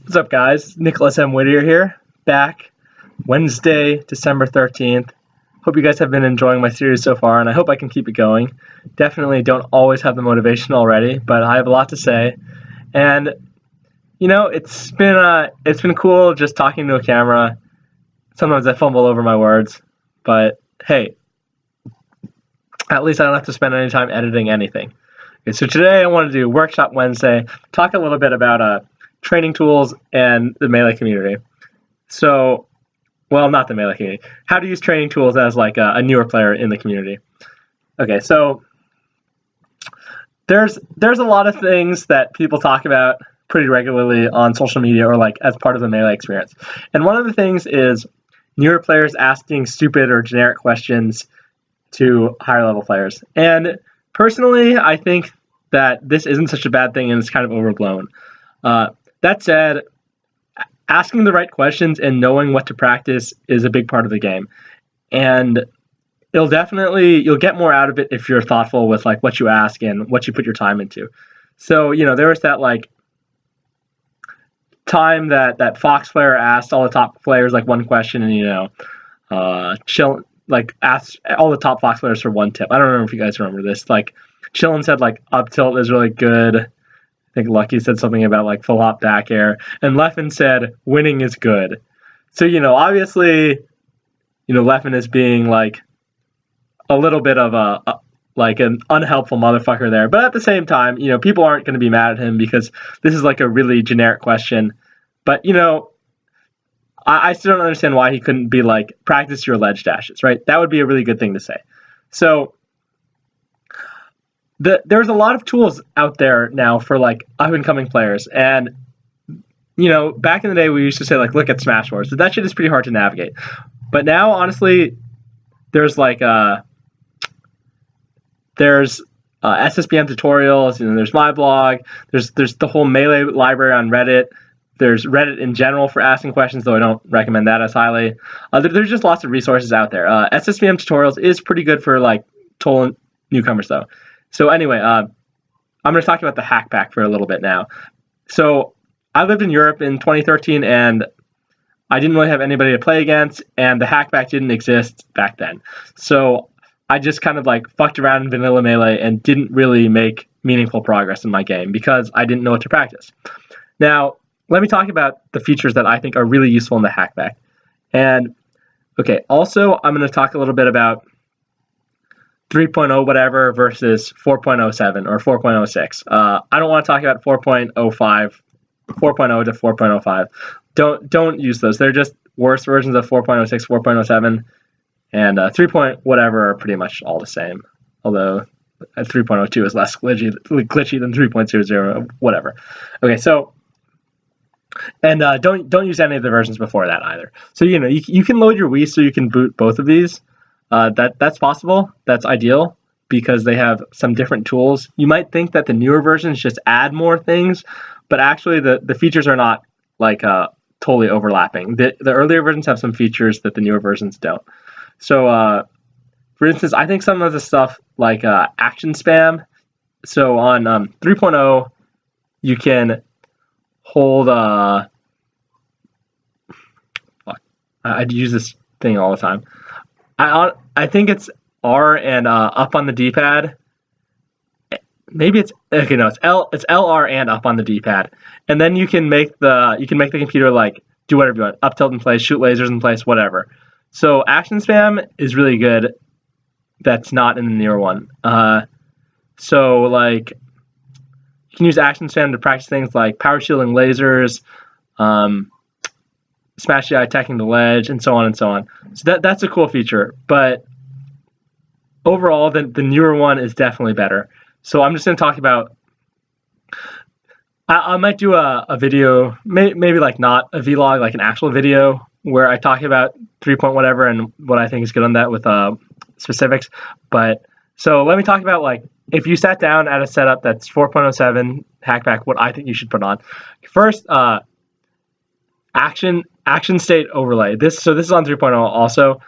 What's up, guys? Nicholas M. Whittier here, back Wednesday, December 13th. Hope you guys have been enjoying my series so far, and I hope I can keep it going. Definitely don't always have the motivation already, but I have a lot to say. And, you know, it's been cool just talking to a camera. Sometimes I fumble over my words, but hey, at least I don't have to spend any time editing anything. Okay, so today I want to do Workshop Wednesday, talk a little bit about training tools and the Melee community. So, well, not the Melee community. How to use training tools as like a newer player in the community. Okay, so there's a lot of things that people talk about pretty regularly on social media or like as part of the Melee experience. And one of the things is newer players asking stupid or generic questions to higher level players. And personally, I think that this isn't such a bad thing and it's kind of overblown. That said, asking the right questions and knowing what to practice is a big part of the game. And you'll get more out of it if you're thoughtful with like what you ask and what you put your time into. So, you know, there was that like time that Fox player asked all the top players like one question and, you know, asked all the top Fox players for one tip. I don't remember if you guys remember this. Like Chillin said like up tilt is really good. I think Lucky said something about like full hop back air, and Leffen said winning is good. So, you know, obviously, you know, Leffen is being like a little bit of like an unhelpful motherfucker there. But at the same time, you know, people aren't going to be mad at him because this is like a really generic question. But, you know, I still don't understand why he couldn't be like, practice your ledge dashes, right? That would be a really good thing to say. So there's a lot of tools out there now for like up-and-coming players. And, you know, back in the day, we used to say like, look at Smash Wars, but that shit is pretty hard to navigate. But now, honestly, there's like, there's SSBM tutorials, you know, there's my blog, there's the whole Melee library on Reddit. There's Reddit in general for asking questions, though I don't recommend that as highly. There's just lots of resources out there. SSBM tutorials is pretty good for like total newcomers, though. So anyway, I'm going to talk about the Hackpack for a little bit now. So I lived in Europe in 2013, and I didn't really have anybody to play against, and the Hackpack didn't exist back then. So I just kind of like fucked around in vanilla Melee and didn't really make meaningful progress in my game because I didn't know what to practice. Now, let me talk about the features that I think are really useful in the Hackpack. And, okay, also I'm going to talk a little bit about 3.0 whatever versus 4.07 or 4.06. I don't want to talk about 4.05, 4.0 to 4.05. Don't use those. They're just worse versions of 4.06, 4.07, and 3. Whatever are pretty much all the same. Although 3.02 is less glitchy than 3.00, whatever. Okay, so and don't use any of the versions before that either. So you know you can load your Wii so you can boot both of these. That's possible. That's ideal because they have some different tools. You might think that the newer versions just add more things, but actually the features are not like totally overlapping. The earlier versions have some features that the newer versions don't. So for instance, I think some of the stuff like action spam. So on 3.0, you can hold I use this thing all the time. I think it's R and up on the D-pad. Maybe it's okay. No, it's L R and up on the D-pad, and then you can make the computer like do whatever you want, up tilt in place, shoot lasers in place, whatever. So action spam is really good. That's not in the newer one. So like you can use action spam to practice things like power shielding lasers, smash the eye attacking the ledge, and so on and so on. So that's a cool feature, but overall, the newer one is definitely better. So I'm just going to talk about, I might do a video, maybe like not a vlog, like an actual video, where I talk about 3. Whatever and what I think is good on that with specifics. But so let me talk about like, if you sat down at a setup that's 4.07 Hackpack, what I think you should put on. First, action state overlay. This is on 3.0 also,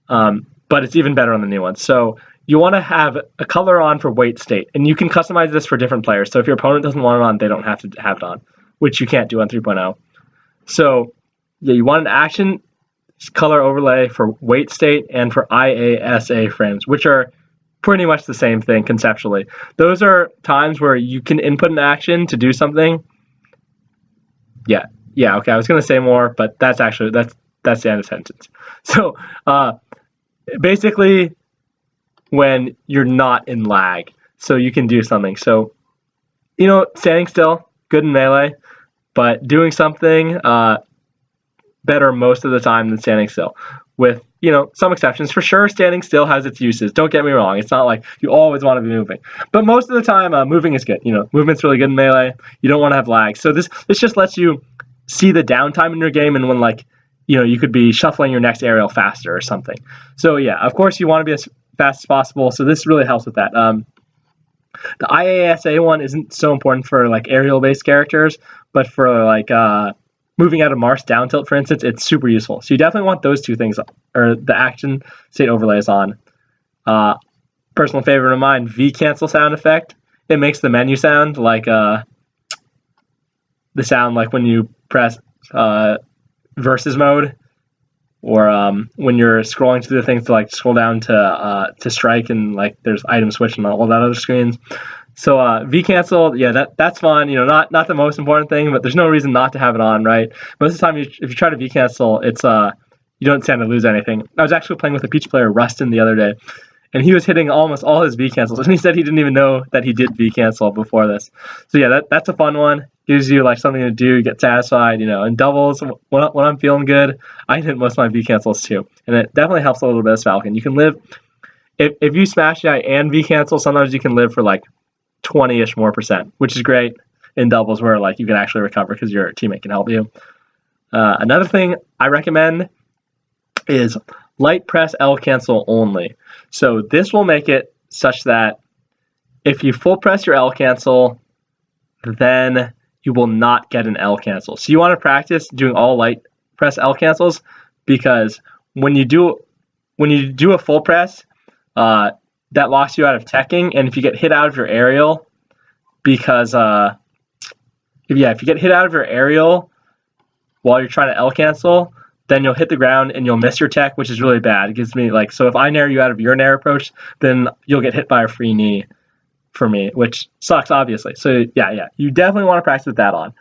but it's even better on the new one. So you want to have a color on for wait state, and you can customize this for different players. So if your opponent doesn't want it on, they don't have to have it on, which you can't do on 3.0. So yeah, you want an action color overlay for wait state and for IASA frames, which are pretty much the same thing conceptually. Those are times where you can input an action to do something. Yeah, okay, I was gonna say more, but that's the end of the sentence. So basically when you're not in lag, so you can do something. So, standing still, good in melee, but doing something better most of the time than standing still, with some exceptions. For sure, standing still has its uses. Don't get me wrong. It's not like you always want to be moving, but most of the time, moving is good. Movement's really good in melee. You don't want to have lag. So this just lets you see the downtime in your game, and when you could be shuffling your next aerial faster or something. So yeah, of course you want to be as fast as possible. So this really helps with that. The IASA one isn't so important for aerial-based characters, but for moving out of Mars down tilt, for instance, it's super useful. So you definitely want those two things, or the action state overlays on. Personal favorite of mine, V cancel sound effect. It makes the menu sound like the sound like when you press versus mode, or when you're scrolling through the things to scroll down to strike, and there's item switch and all that other screens. So V cancel, yeah, that's fun. Not the most important thing, but there's no reason not to have it on, right? Most of the time, if you try to V cancel, it's you don't stand to lose anything. I was actually playing with a Peach player, Rustin, the other day, and he was hitting almost all his V cancels, and he said he didn't even know that he did V cancel before this. So yeah, that's a fun one. Gives you something to do, get satisfied. In doubles, when I'm feeling good, I hit most of my V cancels too, and it definitely helps a little bit as Falcon. You can live if you smash die and V cancel. Sometimes you can live for 20-ish more %, which is great in doubles where you can actually recover because your teammate can help you. Another thing I recommend is light press L cancel only. So this will make it such that if you full press your L cancel, then you will not get an L cancel. So you want to practice doing all light press L cancels, because when you do a full press, that locks you out of teching, and if you get hit out of your aerial, because if you get hit out of your aerial while you're trying to L cancel, then you'll hit the ground and you'll miss your tech, which is really bad. It gives me so if I nair you out of your nair approach, then you'll get hit by a free knee for me, which sucks, obviously. So yeah, you definitely want to practice with that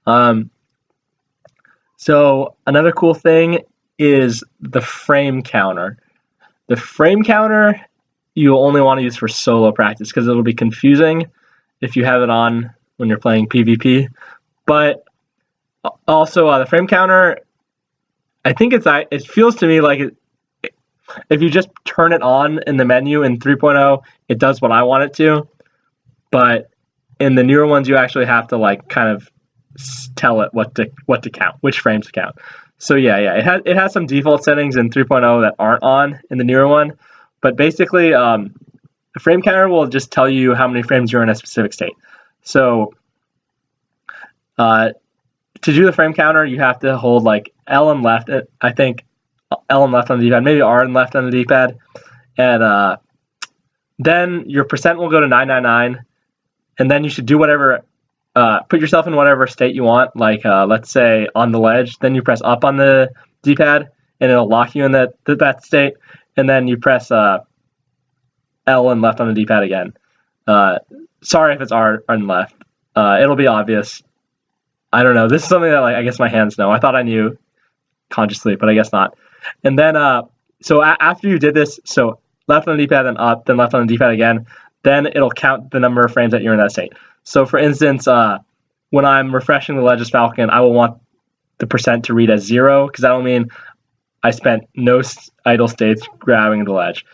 on. So another cool thing is the frame counter. The frame counter you'll only want to use for solo practice, because it'll be confusing if you have it on when you're playing PvP. But also the frame counter, I think it feels to me like if you just turn it on in the menu in 3.0, it does what I want it to. But in the newer ones, you actually have to kind of tell it what to count, which frames to count. So yeah, it has some default settings in 3.0 that aren't on in the newer one. But basically, the frame counter will just tell you how many frames you're in a specific state. So to do the frame counter, you have to hold L and left. I think L and left on the D-pad, maybe R and left on the D-pad, and then your percent will go to 999, and then you should do whatever. Put yourself in whatever state you want, let's say on the ledge. Then you press up on the D-pad, and it'll lock you in that state. And then you press L and left on the D-pad again. Sorry if it's R and left. It'll be obvious. I don't know. This is something that I guess my hands know. I thought I knew consciously, but I guess not. And then so after you did this, so left on the D-pad, then up, then left on the D-pad again, then it'll count the number of frames that you're in that state. So for instance, when I'm refreshing the ledge as Falcon, I will want the percent to read as 0, because that'll mean I spent no idle states grabbing the ledge.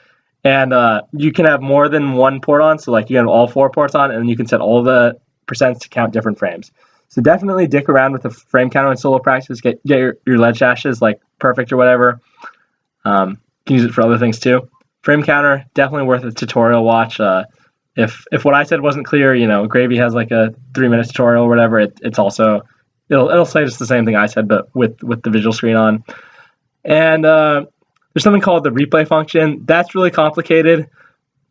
And you can have more than one port on, so you can have all 4 ports on, and then you can set all the percents to count different frames. So definitely dick around with the frame counter in solo practice. Get your ledge dashes perfect or whatever. You can use it for other things too. Frame counter, definitely worth a tutorial watch. If what I said wasn't clear, Gravy has a 3-minute tutorial or whatever. It's also it'll say just the same thing I said, but with the visual screen on. And there's something called the replay function. That's really complicated,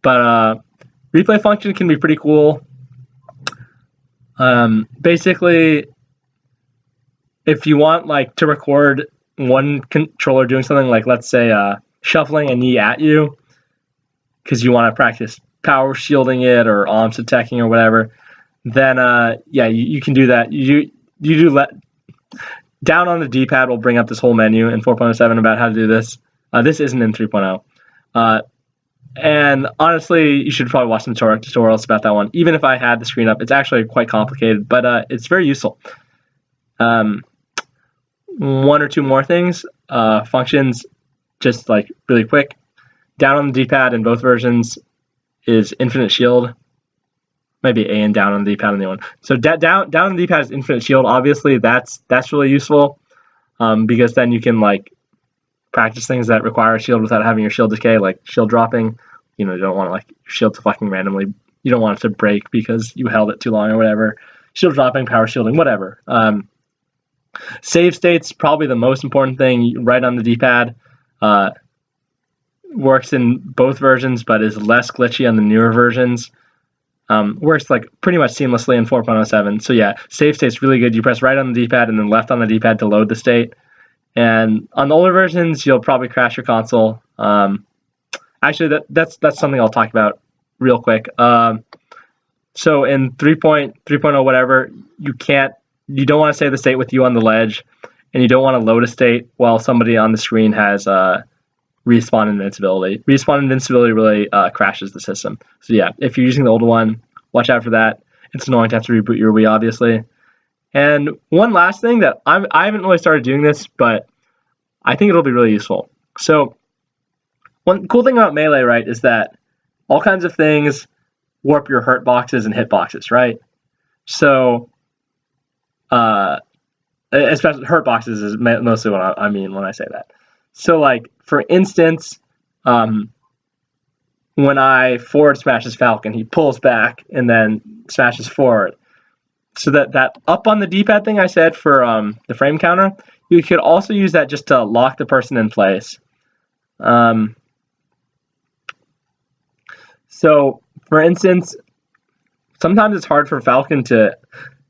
but replay function can be pretty cool. Basically, if you want like to record one controller doing something like, let's say, shuffling a knee at you, because you want to practice power shielding it or arms attacking or whatever, then yeah, you can do that. You do let down on the D-pad will bring up this whole menu in 4.07 about how to do this. This isn't in 3.0. And honestly, you should probably watch some tutorials about that one. Even if I had the screen up, it's actually quite complicated, but it's very useful. One or two more things. Functions, just like really quick. Down on the D-pad in both versions is infinite shield. Maybe A and down on the D-pad on the one. So down on the D-pad is infinite shield. Obviously, that's really useful because then you can like practice things that require a shield without having your shield decay, like shield dropping. You know, you don't want like your shield to fucking randomly. You don't want it to break because you held it too long or whatever. Shield dropping, power shielding, whatever. Save state's probably the most important thing. Right on the D-pad. Works in both versions, but is less glitchy on the newer versions. Works like pretty much seamlessly in 4.07. So yeah, save state's really good. You press right on the D-pad and then left on the D-pad to load the state. And on the older versions, you'll probably crash your console. Actually, that's something I'll talk about real quick. So in 3.0 whatever, you don't want to save the state with you on the ledge, and you don't want to load a state while somebody on the screen has respawn invincibility. Respawn invincibility really crashes the system. So yeah, if you're using the older one, watch out for that. It's annoying to have to reboot your Wii, obviously. And one last thing that I haven't really started doing this, but I think it'll be really useful. So one cool thing about Melee, right, is that all kinds of things warp your hurt boxes and hit boxes, right? So especially hurt boxes is mostly what I mean when I say that. So like, for instance, when I forward smashes Falcon, he pulls back and then smashes forward. So that up on the D-pad thing I said for the frame counter, you could also use that just to lock the person in place. So, for instance, sometimes it's hard for Falcon to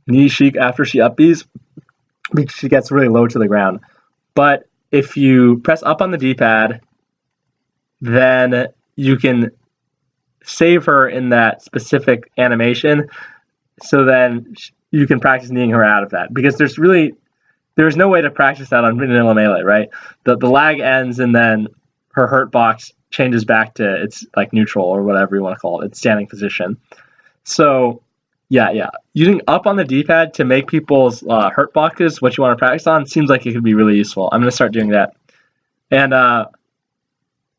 knee Sheik after she up Bs because she gets really low to the ground. But if you press up on the D-pad, then you can save her in that specific animation, so then you can practice kneeing her out of that. Because there's no way to practice that on vanilla Melee, right? The lag ends and then her hurt box changes back to its like neutral or whatever you want to call it, its standing position. So yeah, using up on the D-pad to make people's hurt boxes what you want to practice on seems like it could be really useful. I'm going to start doing that. And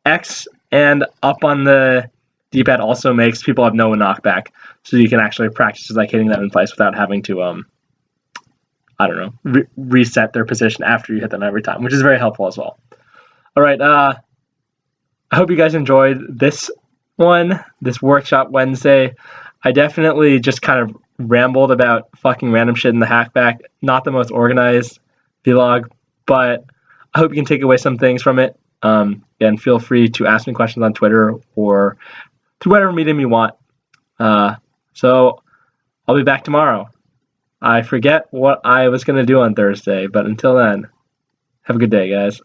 X and up on the D-pad also makes people have no knockback, so you can actually practice like hitting them in place without having to I don't know, reset their position after you hit them every time, which is very helpful as well. All right, I hope you guys enjoyed this one, this Workshop Wednesday. I definitely just kind of rambled about fucking random shit in the Hackpack. Not the most organized vlog, but I hope you can take away some things from it. And feel free to ask me questions on Twitter or through whatever medium you want. So I'll be back tomorrow. I forget what I was going to do on Thursday, but until then, have a good day, guys.